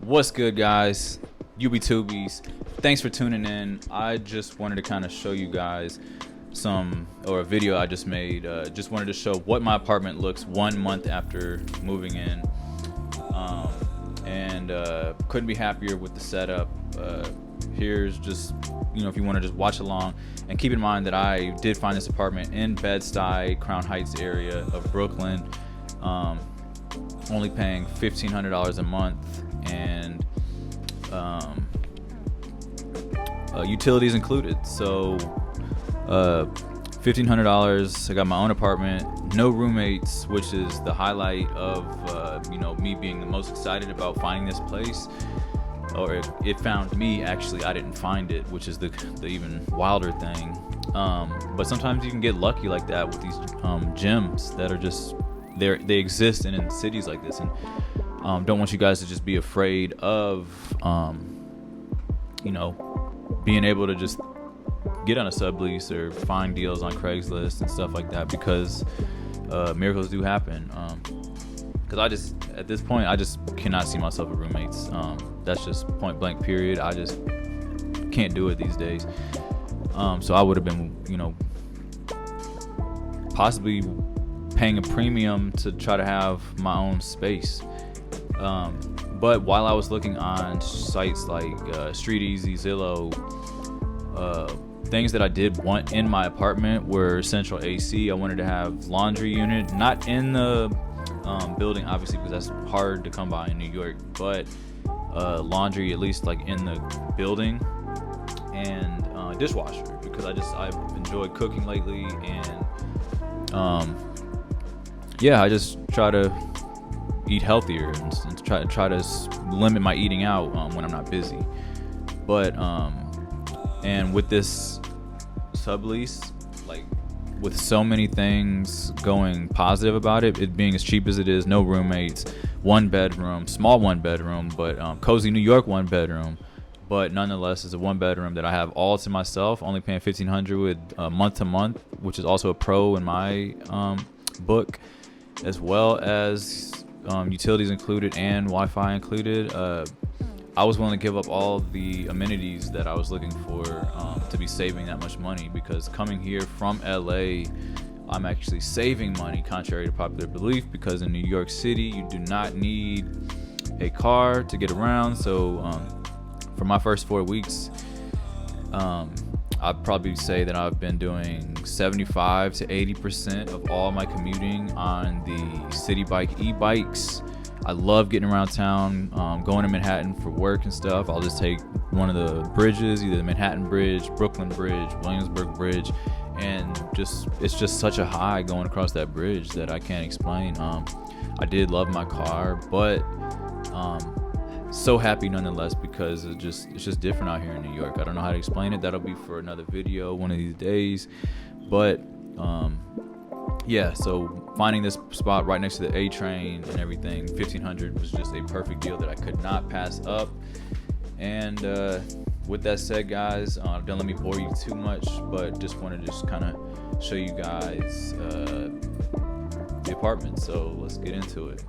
What's good, guys? UB2Bs. Thanks for tuning in. I just wanted to kind of show you guys a video I just made. Just wanted to show what my apartment looks 1 month after moving in. And couldn't be happier with the setup. Here's just, if you want to just watch along. And keep in mind that I did find this apartment in Bedstuy, Crown Heights area of Brooklyn. Only paying $1,500 a month, and utilities included. So $1,500. I got my own apartment, no roommates, which is the highlight of me being the most excited about finding this place. Or it found me, actually. I didn't find it, which is the even wilder thing. But sometimes you can get lucky like that with these gems that are just they exist in cities like this. And don't want you guys to just be afraid of being able to just get on a sublease or find deals on Craigslist and stuff like that, because miracles do happen. Because at this point, I just cannot see myself with roommates. That's just point blank period. I just can't do it these days. So I would have been, possibly paying a premium to try to have my own space. But while I was looking on sites like StreetEasy, Zillow, things that I did want in my apartment were central AC. I wanted to have laundry unit, not in the building, obviously, because that's hard to come by in New York, but laundry at least like in the building, and dishwasher, because I've enjoyed cooking lately, and I just try to eat healthier and try to limit my eating out when I'm not busy. But and with this sublease, like with so many things going positive about it being as cheap as it is, no roommates, small one bedroom, but cozy New York 1 bedroom, but nonetheless it's a 1 bedroom that I have all to myself, only paying $1,500 with month to month, which is also a pro in my book, as well as utilities included and Wi-Fi included. I was willing to give up all the amenities that I was looking for to be saving that much money, because coming here from LA, I'm actually saving money, contrary to popular belief, because in New York City you do not need a car to get around. So for my first 4 weeks, I'd probably say that I've been doing 75 to 80% of all my commuting on the city bike e-bikes. I love getting around town, going to Manhattan for work and stuff. I'll just take one of the bridges, either the Manhattan Bridge, Brooklyn Bridge, Williamsburg Bridge, and it's just such a high going across that bridge that I can't explain. I did love my car, but so happy nonetheless, because it's just different out here in New York. I don't know how to explain it. That'll be for another video one of these days. But so finding this spot right next to the A train and everything, $1,500 was just a perfect deal that I could not pass up. And with that said, guys, don't let me bore you too much, but just want to just kind of show you guys the apartment. So let's get into it.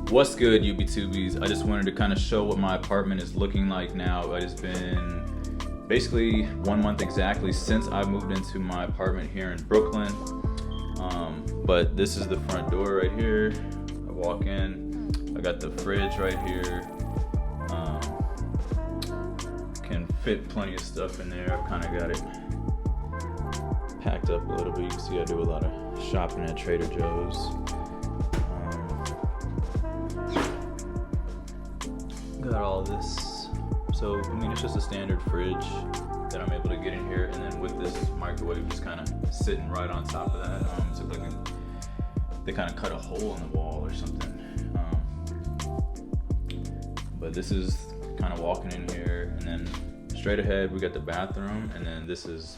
What's good, UB2Bs? I just wanted to kind of show what my apartment is looking like now. It has been basically 1 month exactly since I moved into my apartment here in Brooklyn. But this is the front door right here. I walk in, I got the fridge right here. Can fit plenty of stuff in there. I've kind of got it packed up a little bit. You can see I do a lot of shopping at Trader Joe's. Got all this. So it's just a standard fridge that I'm able to get in here, and then with this microwave just kind of sitting right on top of that. So they kind of cut a hole in the wall or something. But this is kind of walking in here, and then straight ahead we got the bathroom, and then this is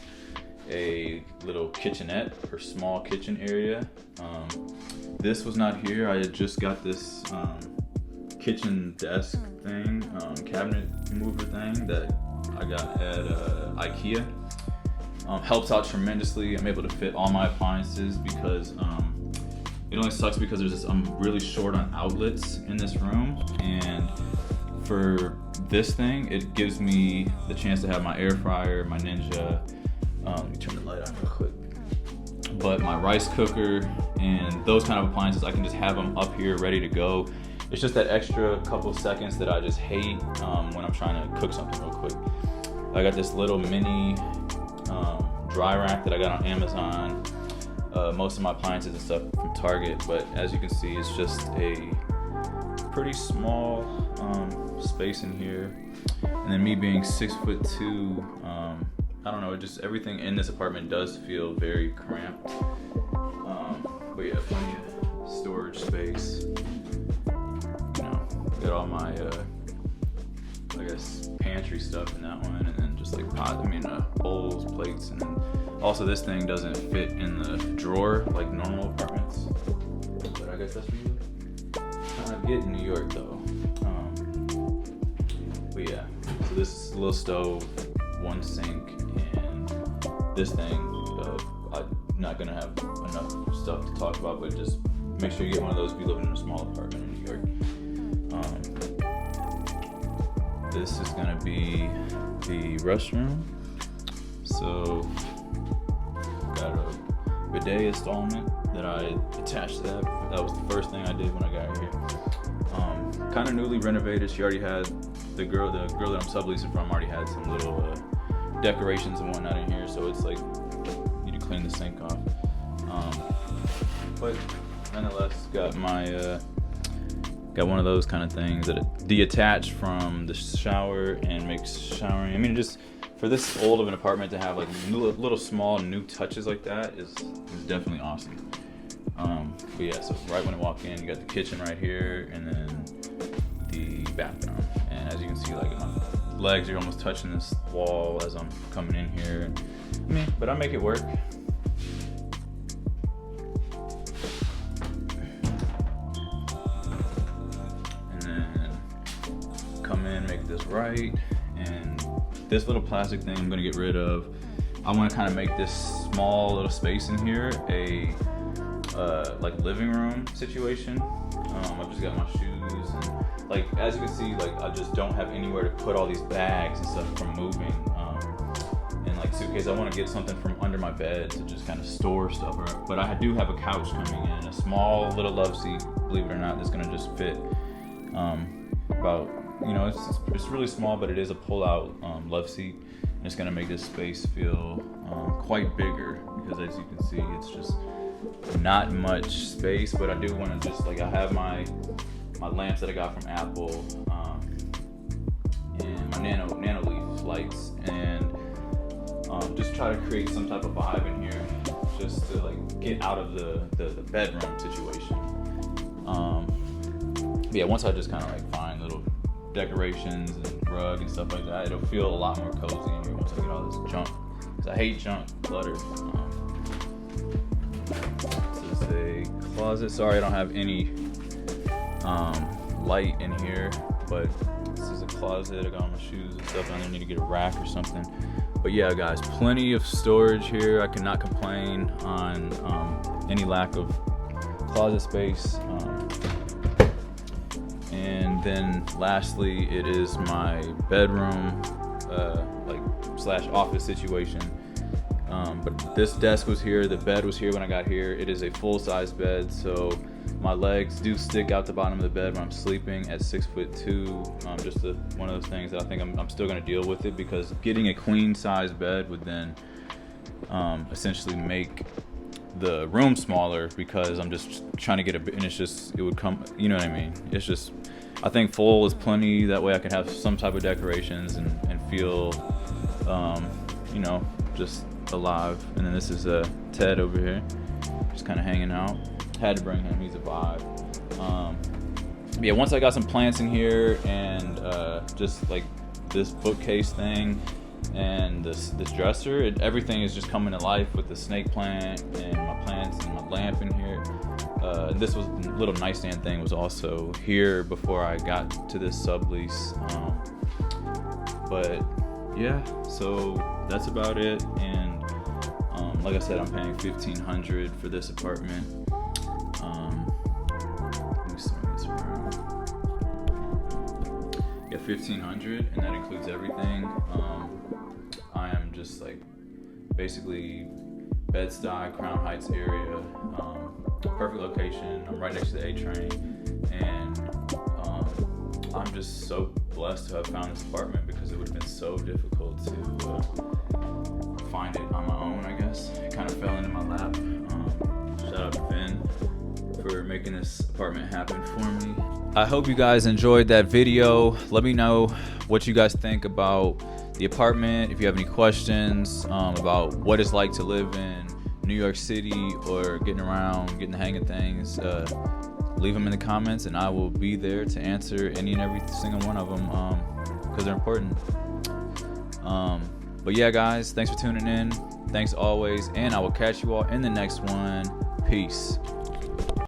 a little kitchenette or small kitchen area. This was not here. I had just got this kitchen desk thing, cabinet mover thing that I got at IKEA. Helps out tremendously. I'm able to fit all my appliances because It only sucks because I'm really short on outlets in this room, and for this thing, it gives me the chance to have my air fryer, my Ninja. Let me turn the light on real quick. But my rice cooker and those kind of appliances, I can just have them up here ready to go. It's just that extra couple seconds that I just hate when I'm trying to cook something real quick. I got this little mini dry rack that I got on Amazon. Most of my appliances and stuff from Target, but as you can see, it's just a pretty small space in here. And then me being 6'2", I don't know, just everything in this apartment does feel very cramped. But yeah, plenty of storage space. You know, got all my, I guess, pantry stuff in that one, and then just like bowls, plates, and then also this thing doesn't fit in the drawer like normal apartments. But I guess that's what you kind of get in New York though. But yeah, so this is a little stove, one sink, and this thing, I'm not gonna have enough stuff to talk about, but just make sure you get one of those if you live in a small apartment in New York. This is gonna be the restroom. So, got a bidet installment that I attached to that. That was the first thing I did when I got here. Kind of newly renovated. She already had, the girl that I'm subleasing from already had some little decorations and whatnot in here. So it's like, you need to clean the sink off. But nonetheless, got my, got one of those kind of things that detach from the shower and makes showering. I mean, just for this old of an apartment to have like little small new touches like that is definitely awesome. But yeah, so right when I walk in, you got the kitchen right here, and then the bathroom. And as you can see, like my legs are almost touching this wall as I'm coming in here. I mean, but I make it work. Come in, make this right, and this little plastic thing I'm gonna get rid of. I want to kind of make this small little space in here a like living room situation. I've just got my shoes, and like as you can see, like I just don't have anywhere to put all these bags and stuff from moving. And like suitcase, I want to get something from under my bed to just kind of store stuff. But I do have a couch coming in, a small little love seat, believe it or not, that's gonna just fit about. You know, it's really small, but it is a pull-out love seat, and it's gonna make this space feel quite bigger, because as you can see, it's just not much space. But I do want to just like, I have my lamps that I got from Apple, and my nano leaf lights, and just try to create some type of vibe in here, just to like get out of the bedroom situation. But yeah, once I just kind of like find little decorations and rug and stuff like that, it'll feel a lot more cozy in here once I get all this junk, because I hate junk clutter. This is a closet. Sorry I don't have any light in here, but this is a closet. I got all my shoes and stuff. I need to get a rack or something. But yeah, guys, plenty of storage here. I cannot complain on any lack of closet space. And then lastly, it is my bedroom, / office situation. But this desk was here, the bed was here when I got here. It is a full-size bed, so my legs do stick out the bottom of the bed when I'm sleeping at 6'2". Just one of those things that I think I'm still gonna deal with it, because getting a queen-size bed would then essentially make the room smaller, because I'm just trying to get and it's just, it would come, you know what I mean? It's just, I think full is plenty. That way I can have some type of decorations and feel, you know, just alive. And then this is Ted over here, just kind of hanging out. Had to bring him, he's a vibe. But yeah, once I got some plants in here, and just like this bookcase thing, and this dresser, everything is just coming to life with the snake plant and my plants and my lamp in here. This was little nightstand thing was also here before I got to this sublease. But yeah, so that's about it. And like I said, I'm paying $1,500 for this apartment. $1,500, and that includes everything. I am just like basically Bedstuy, Crown Heights area, perfect location. I'm right next to the A train, and I'm just so blessed to have found this apartment because it would have been so difficult to find it on my own. I guess it kind of fell into my lap. Shout out to Vin for making this apartment happen for me. I hope you guys enjoyed that video. Let me know what you guys think about the apartment. If you have any questions about what it's like to live in New York City or getting around, getting the hang of things, leave them in the comments and I will be there to answer any and every single one of them because they're important. But yeah, guys, thanks for tuning in. Thanks always, and I will catch you all in the next one. Peace.